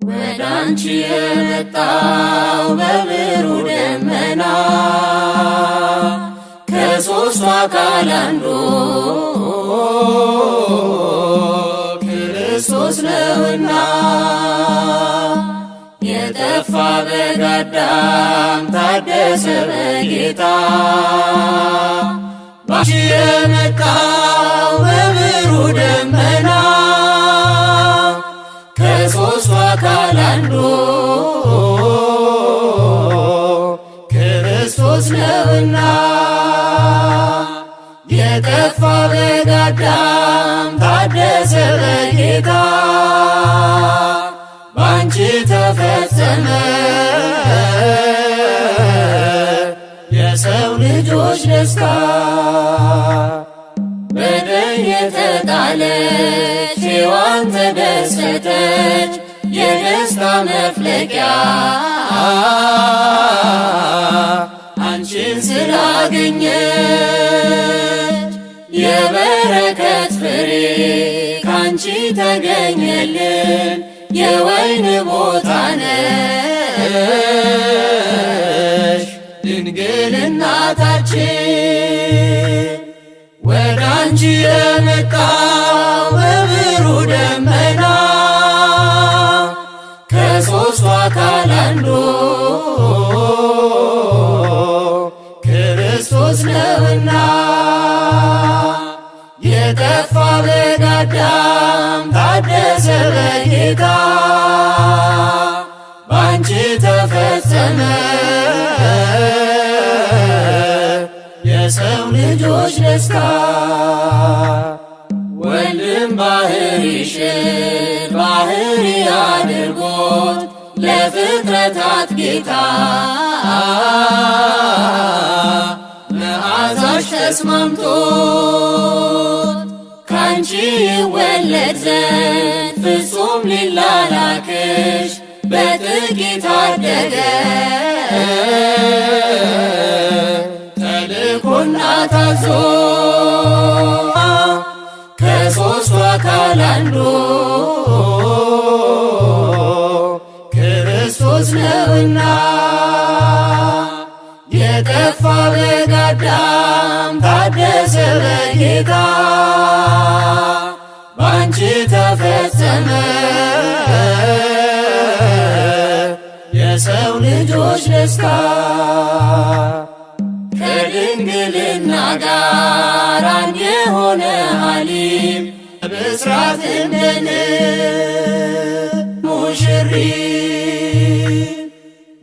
ወዳንቺ የመጣው በብሩህ ደመና ከሦስቱ አካል አንዱ ክርስቶስ ነውና የጠፋ በግ አዳም ታደሰ በጌታ ባንቺ የመጣው በብሩህ ደመና ከሦስቱ አካል አንዱ ክርስቶስ ነውና የጠፋ በግ አዳም ታደሰ በጌታ ባንቺ ተፈጸመ የሰው ልጆች ደስታ። በደል የተጣለች ሔዋን ተደሰተች የደስታ መፍለቂያ አንቺን ስላገኘች የበረከት ፍሬ ካንቺ ተገኘልን የወይን ቦታ ነሽ ድንግል እናታችን። ወዳንቺ የመጣው በብሩህ ደመና ከሦስቱ አካል አንዱ ክርስቶስ ነውና የጠፋ በግ አዳም ታደሰ በጌታ ባንቺ ተፈጸመ የሰው ልጆች ደስታ። ወልድም ባሕርይሽን ባሕሪ አድርጎት ለፍጥረታት ጌታ መዓዛሽ ተስማምቶት ካንቺ ይወለድ ዘንድ ፍጹም ሊላላክሽ በጥቂት አደገ ተልኮና ታዞ ከሦስቱ አካል አንዱ ክርስቶስ ነውና የጠፋ በግ አዳም ታደሰ በጌታ ባንቺ ተፈጸመ የሰው ልጆች ደስታ። ከድንግልና ጋር አንድ የሆነ ሐሊም ብስራት እንደን ሙሽሪት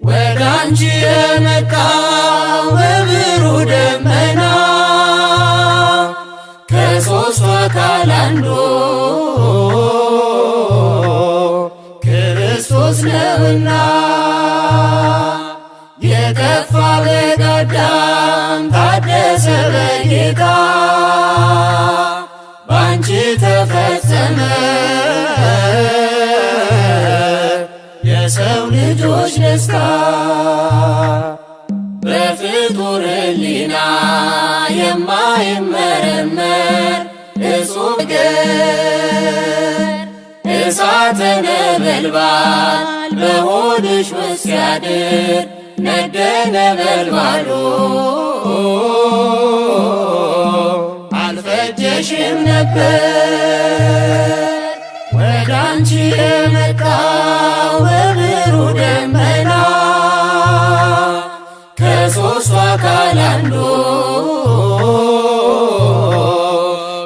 ወዳንቺ የመጣው በብሩህ ደመና ከሦስቱ አካል አንዱ ክርስቶስ ነውና የጠፋ በግ አዳም ታደሰ በጌታ ባንቺ ተፈጸመ የሰው ልጆች ደስታ። በፍጡር ሕሊና የማይመረመር እጹብ ነገር እሳተ ነበልባል በሆድሽ ውስጥ ሲያድር ነደ ነበልባሉ አልፈጀሽም ነበር። ወዳንቺ የመጣው በብሩህ ደመና ከሦስቱ አካል አንዱ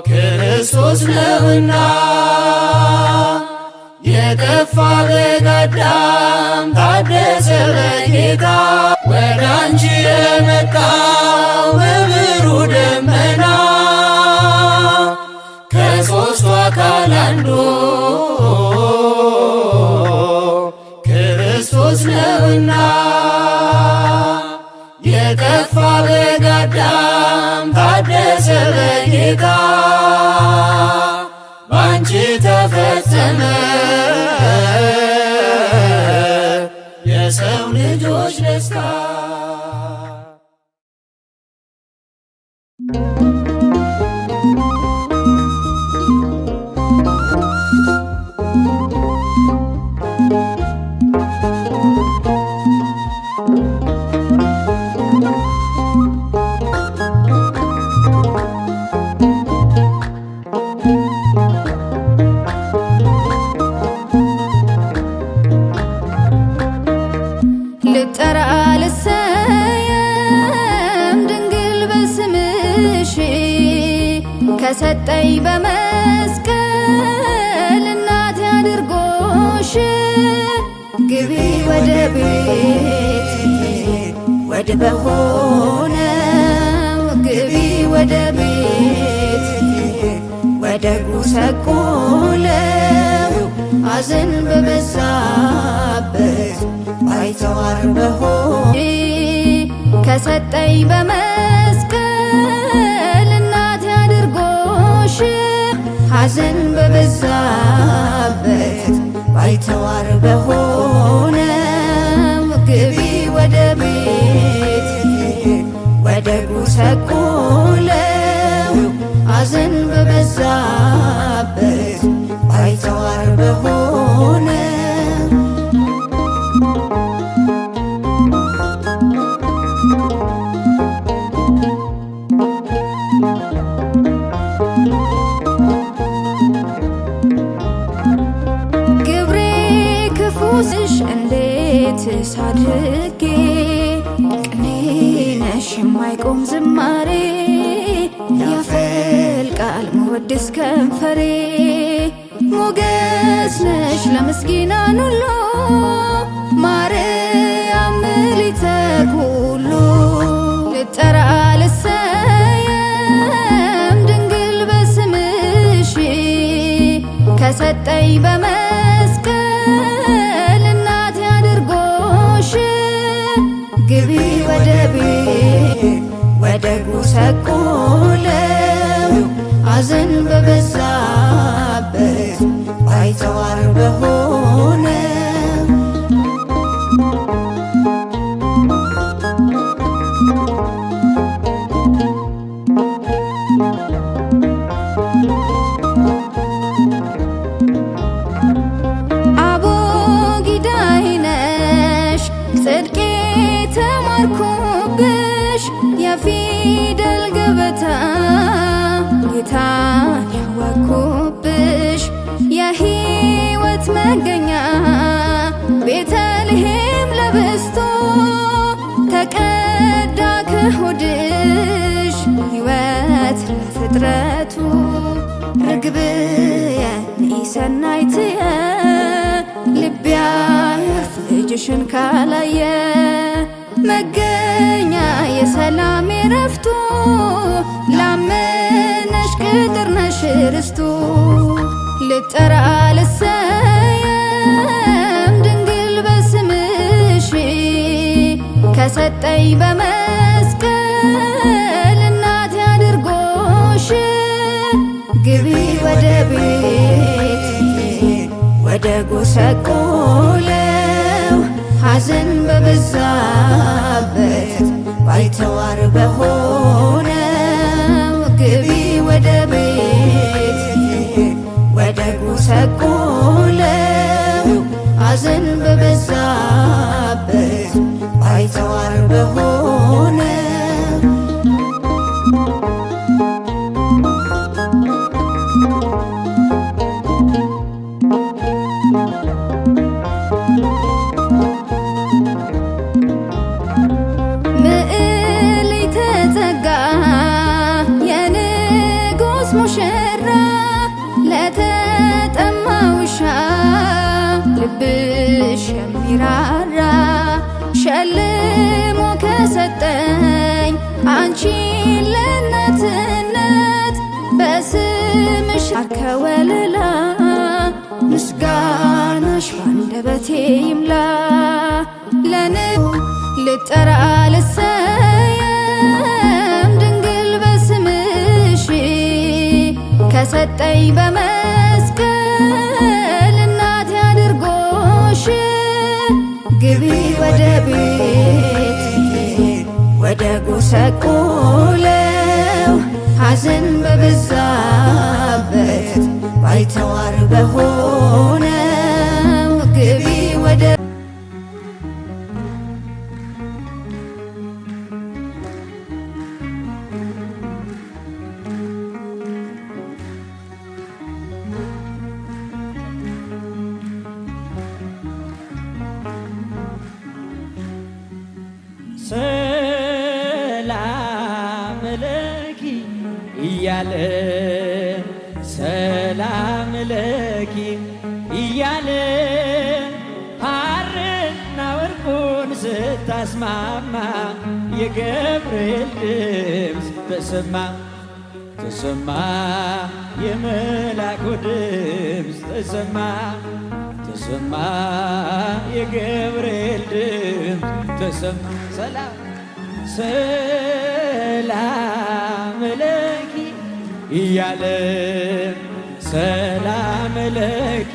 ክርስቶስ ነውና የጠፋ በግ አዳም ታደሰ በጌታ ወዳንቺ የመጣው በብሩህ ደመና ከሦስቱ አካል አንዱ ክርስቶስ ነውና የጠፋ በግ አዳም ታደሰ በጌታ ባንቺ ተፈጸመ የሰው ልጆች ደስታ። Thank you. ከሰጠኝ በመስቀል እናቴ አድርጎሽ ግቢ ወደ ቤት ወደ በሆነው ግቢ ወደ ቤት ወደ ጉሰቆለው ሐዘን በበዛበት ባይተዋር በሆነ ከሰጠኝ በመስቀል እናቴ አድርጎሽ ሐዘን በበዛበት ባይተዋር በሆነው ግቢ ወደ ቤት ወደ ጉሰቆለው ሐዘን በበዛበት ባይተዋር በሆነ ግብሬ ክፉ ስሽ እንዴት ሳድርጌ ቅኔ ነሽ የማይቆም ዝማሬ ያፈልቃል መወድስ ከንፈሬ ሞገስ ነሽ ለምስኪናን ሁሉ ማርያም ምልዕተ ኩሉ ልጠራ ልሰየም ድንግል በስምሽ ከሰጠኝ በመስቀል እናቴ አድርጎሽ ግቢ ወደ ቤት ወደ ጉሰቆለው ሐዘን በበዛበት ባይተዋር በሆነ አቦጊዳይ ነሽ ጽድቄ ተማርኩብሽ የፊደል ገበታ ጌታን ያወቅኩብሽ የሕይወት መገኛ ቤተልሔም ለብስቶ ተቀዳ ከሆድሽ ሕይወት ለፍጥረቱ ርግብየ ሰናይትየ ልቤ ያርፍ ልጅሽን ካላየ መገኛ የሰላም የረፍቱ ላመነሽ ቅጥር ነሽ ርስቱ ልጠራ ልሰየም ድንግል በስምሽ ከሰጠኝ በመስቀል እናቴ አድርጎሽ ግቢ ወደ ቤት ወደ ጉሰቆለው ሐዘን በበዛበት ባይተዋር በሆነው ግቢ ወደ ቤት ወደ ጉሰቆለው ሐዘን በበዛበት ባይተዋር በሆነ ምልዕተ ጸጋ የንጉሥ ሙሽራ ለተጠማ ውሻ ልብሽ የሚራራ ሸልሞ ከሰጠኝ አንቺን ለእናትነት በስምሽ አርከወለላ ምስጋናሽ ባንደበቴ ይምላ ልጠራ ልሰየም ድንግል በስምሽ ከሰጠኝ በመስቀል እናቴ አድርጎሽ ግቢ ወደ ቤት ወደ ጉሰቆለው ሐዘን በበዛበት ባይተዋር በሆነው ግቢ ወደ ሰላም ለኪ እያለ ሰላም ለኪ እያለ ሐርና ወርቁን ስታስማማ የገብርኤል ድምፅ ተሰማ ተሰማ የመላኩ ድምፅ ተሰማ ተሰማ የገብርኤል ድምፅ ተሰማ ሰላም ሰላም ለኪ እያለ ሰላም ለኪ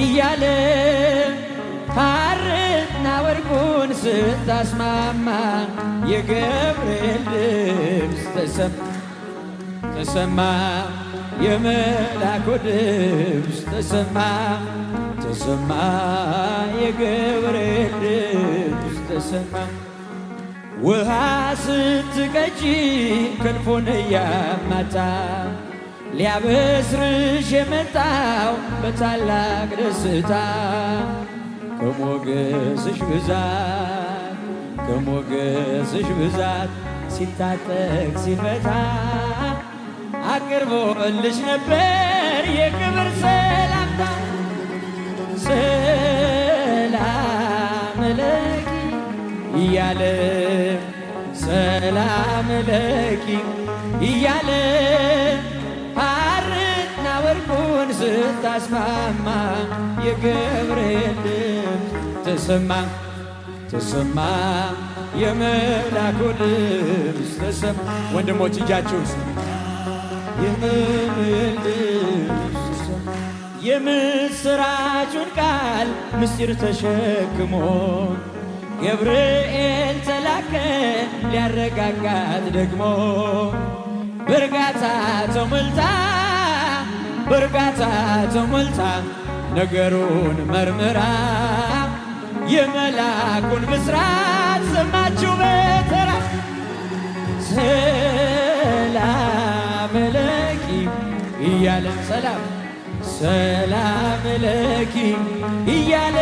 እያለ ሐርና ወርቁን ስታስማማ የገብርኤል ድምፅ ተሰማ ተሰማ የመላኩ ድምፅ ተሰማ ተሰማ የገብርኤል ድምፅ ተሰማ ውሃ ስትቀጂ ክንፉን እያማታ ሊያበስርሽ የመጣው በታላቅ ደስታ ከሞገስሽ ብዛት ከሞገስሽ ብዛት ሲታጠቅ ሲፈታ አቅርቦልሽ ነበር የክብር ሰላምታ ሰላም ለኪ እያለ ሰላም ለኪ እያለ ሐርና ወርቁን ስታስማማ የገብርኤል ድምፅ ተሰማ ተሰማ የመላኩ ድምፅ ተሰማ ወንድሞች እጃችሁ የገብርኤል ድምፅ የምስራቹን ቃል ምስጢር ተሸክሞ ገብርኤል ተላከ ሊያረጋጋት ደግሞ በእርጋታ ተሞልታ ነገሩን መርምራ የመላኩን ብስራት ሰማችሁ በተራ ሰላም ለኪ እያለ ሰላም ለኪ እያለ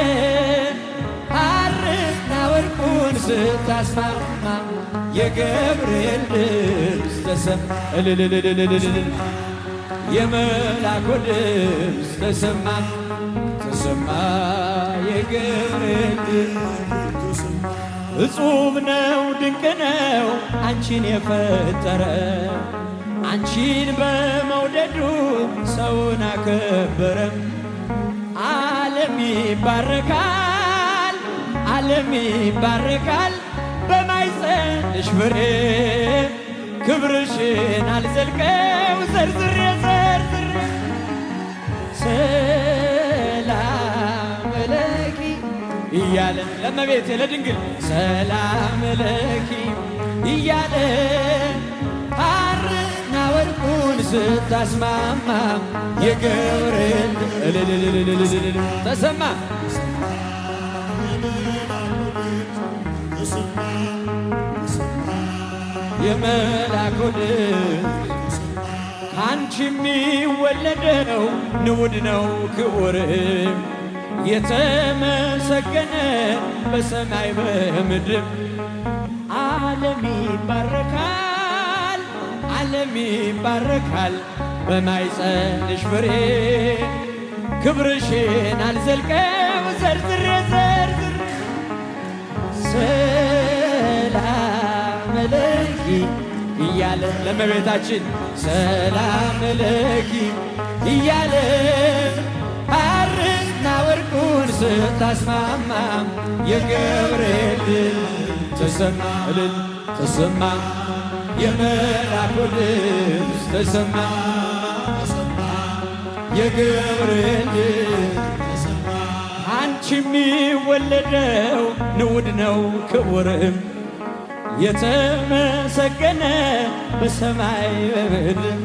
ሐርና ወርቁን ስታስማማ የገብርኤል ድምፅ ተሰማ የመላኩ ድምፅ ተሰማ ተሰማ የገብርኤል ድምፅ እጹብ ነው ድንቅ ነው አንቺን የፈጠረ አንቺን በመውደዱ ሰውን አከበረ ዓለም ይባረካል በማኅፀንሽ ፍሬ ክብርሽን አልዘልቀው ዘርዝሬ ሰላም ለኪ እያለ ለእመቤቴ ለድንግል ሰላም ለኪ እያለ ሐርና ወርቁን ስታስማማ የገብርኤል ተሰማ የመላኩ ድምፅ አንቺ የሚወለደው ንዑድ ነው ክቡር የተመሰገነ በሰማይ በምድር ዓለም ይባረካል በማኅፀንሽ ፍሬ ክብርሽን አልዘልቀው ዘርዝሬ ሰላም ለኪ እያለ ለእመቤታችን ሰላም ለኪ እያለ ሐርና ወርቁን ስታስማማ የገብርኤል ተሰማ ተሰማ የመላኩ ድምፅ ተሰማ የገብርኤል አንቺ የሚወለደው ንዑድ ነው ክቡርም የተመሰገነ በሰማይ በምድር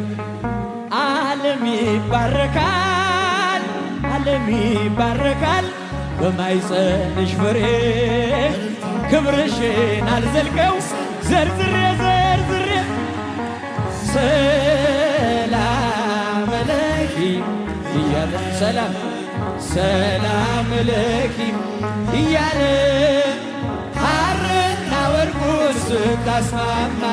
ዓለም ይባረካል በማኅፀንሽ ፍሬ ክብርሽን አልዘልቀው ዘርዝሬ ሰላም ለኪ እያለ ሰላም ለኪ እያለ ሐርና ወርቁን ስታስማማ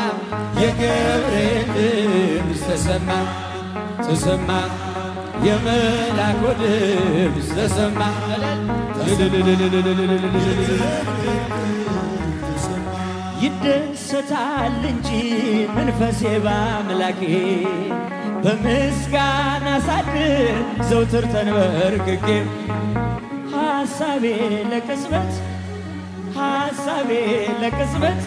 የገብርኤል ድምፅ ተሰማ የመላኩ ድምፅ ተሰማ። ይደሰታል እንጂ መንፈሴ በአምላኬ በምስጋና ሳድር ዘውትር ተንበርክኬ ሐሳቤ ለቅጽበት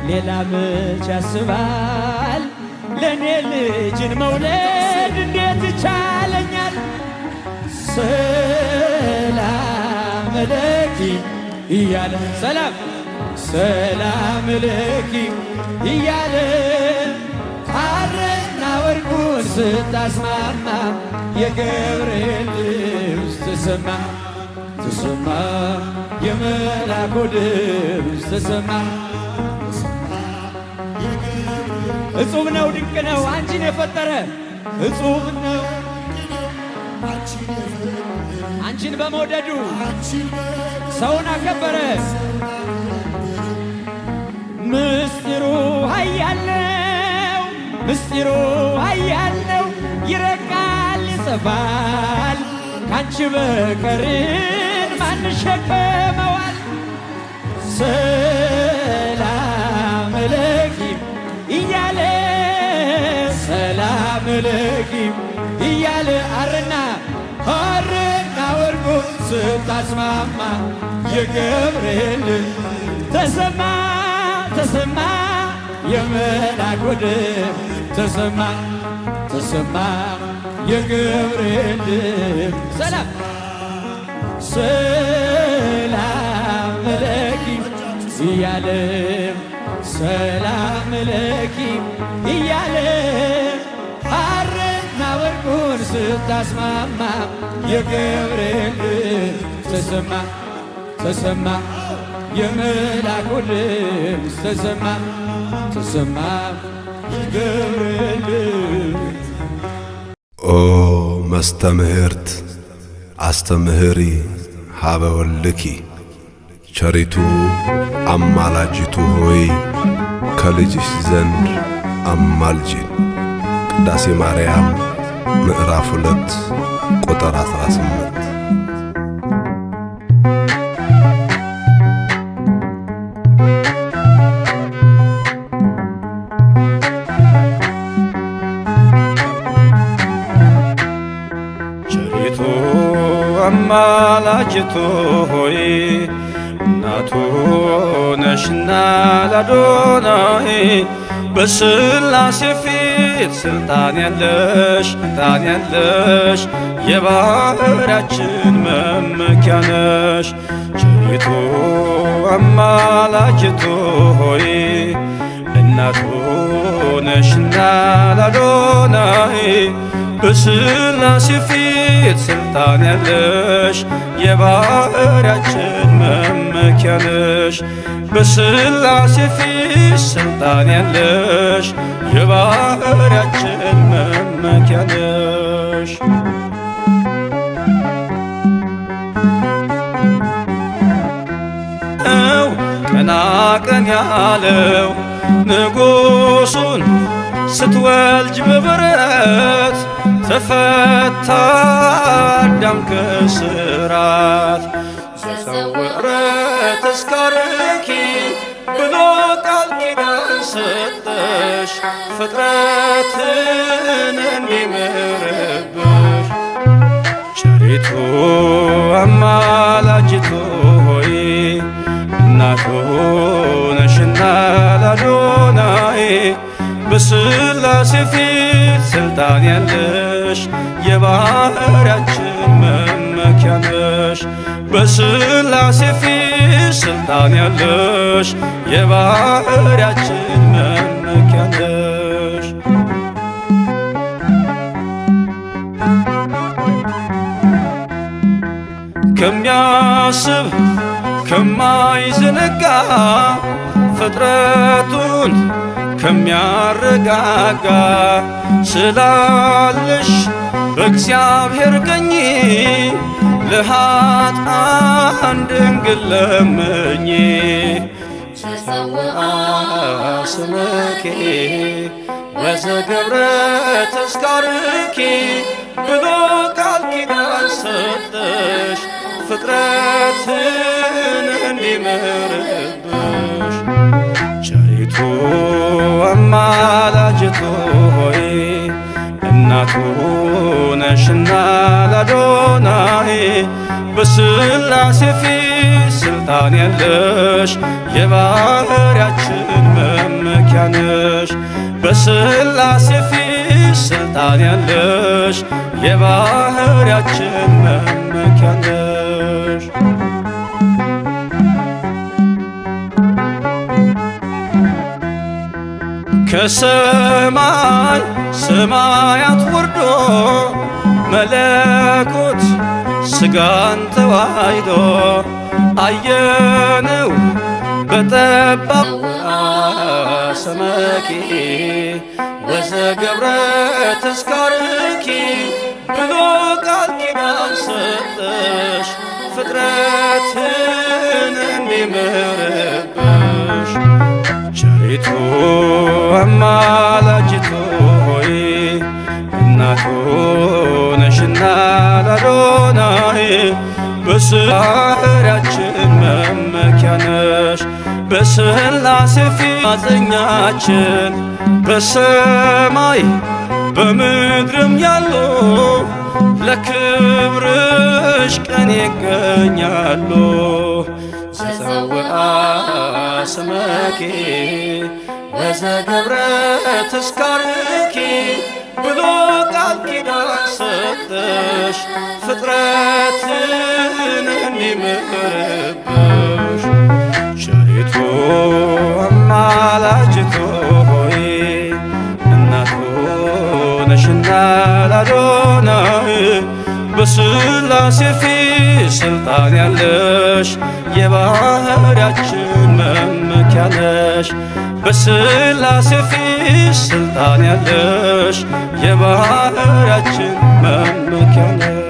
ሌላ መች ያስባል ለእኔ ልጅን መውለድ እንዴት ይቻለኛል? ሰላም ለኪ እያለ ሰላም ለኪ እያለ ሐርና ወርቁን ስታስማማ የገብርኤል ድምፅ ተሰማ የመላኩ ድምፅ ተሰማ። እጹብ ነው ድንቅ ነው አንቺን የፈጠረ እጹብ ነው አንቺን በመውደዱ ሰውን አከበረ። ምስጢሩ ኃያል ነው ይረቃል ይጽፋል ካንቺ በቀርን ማን ይሸከመዋል? ሰላም ለኪ እያለ ሰላም ለኪ እያለ ሐርና ወርቁ ስታስማማ የገብርኤል ተሰማ የመላኩ ድምፅ ተሰማ የገብርኤል ድምፅ ሰላም ለኪ እያለ ሰላም ለኪ እያለ ሐርና ወርቁን ስታስማማ የገብርኤል ድምፅ ተሰማ የመላኩ ድምፅ ተሰማ የገብርኤል ድምፅ። ኦ መስተምህርት አስተምህሪ ሀበ ወልድኪ ቸሪቱ አማላጅቱ ሆይ ከልጅሽ ዘንድ አማልጂን። ቅዳሴ ማርያም ምዕራፍ 2 ቁጥር 18። ቸሪቱ አማላጅቱ ሆይ እናቱ ነሽና ለአዶናይ በሥላሴ ፊት ስልጣን ያለሽ የባሕርያችን መመኪያ ነሽ። ቸሪቱ አማላጅቱ ሆይ እናቱ ነሽና ለአዶናይ በሥላሴ ፊት ስልጣን ያለሽ የባሕርያችን መመኪያ ነሽ። በሥላሴ ፊት ስልጣን ያለሽ የባሕርያችን መመኪያ ነሽ። ቀና ቀን ያለው ንጉሡን ስትወልጅ በበረት ተፈታ አዳም ከስራት ተሰወረ ተስካርኪ ብሎ ቃል ኪዳን ሰጠሽ ፍጥረትን እንዲምርብሽ። ቸሪቱ አማላጅቱ ሆይ እናቱ ነሽና ለአዶናይ በሥላሴ ፊት ስልጣን ያለሽ የባሕርያችን መመኪያ ነሽ። በሥላሴ ፊት ስልጣን ያለሽ የባሕርያችን መመኪያ ነሽ። ከሚያስብ ከማይዘነጋ ፍጥረቱን ከሚያረጋጋ ስላለሽ በእግዚአብሔር ቀኝ ለኃጥአን ድንግል ለምኚ። ተጸውዐ ስምኪ ወዘገብረ ተስካርኪ ብሎ ፍጥረትን እንዲምርብሽ ቸሪቱ አማላጅቱ ሆይ እናቱ ነሽና ለአዶናይ በሥላሴ ፊት ስልጣን ያለሽ የባሕርያችን መመኪያ ነሽ። በሥላሴ ፊት ስልጣን ያለሽ የባሕርያችን መመኪያ ነሽ። ከሰማይ ሰማያት ወርዶ መለኮት ሥጋን ተዋሕዶ አየነው በጠባብ ሰመኪ ወዘገብረ ተስካርኪ ብሎ ቃል ኪዳን ሰጠሽ ፍጥረትን እንዲምርብሽ ቸሪቱ አማላጅቱ ሆይ እናቱ ነሽና ለአዶናይ በባሕርያችን መመኪያ ነሽ። በሥላሴ ፊት ማፀኛችን በሰማይ በምድርም ያሉ ለክብርሽ ቀን ይገኛሉ። ዘፀውአ ስመኪ ወዘገብረ ተስካርኪ ብሎ ቃል ኪዳን ሰጠሽ ፍጥረትን እንዲምርብሽ ቸሪቱ አማላጅቱ ሆይ እናቱ ነሽና ለአዶናይ በሥላሴ ፊት ስልጣን ያለሽ የባሕርያችን መመኪያ ነሽ። በሥላሴ ፊት ስልጣን ያለሽ የባሕርያችን መመኪያ ነሽ።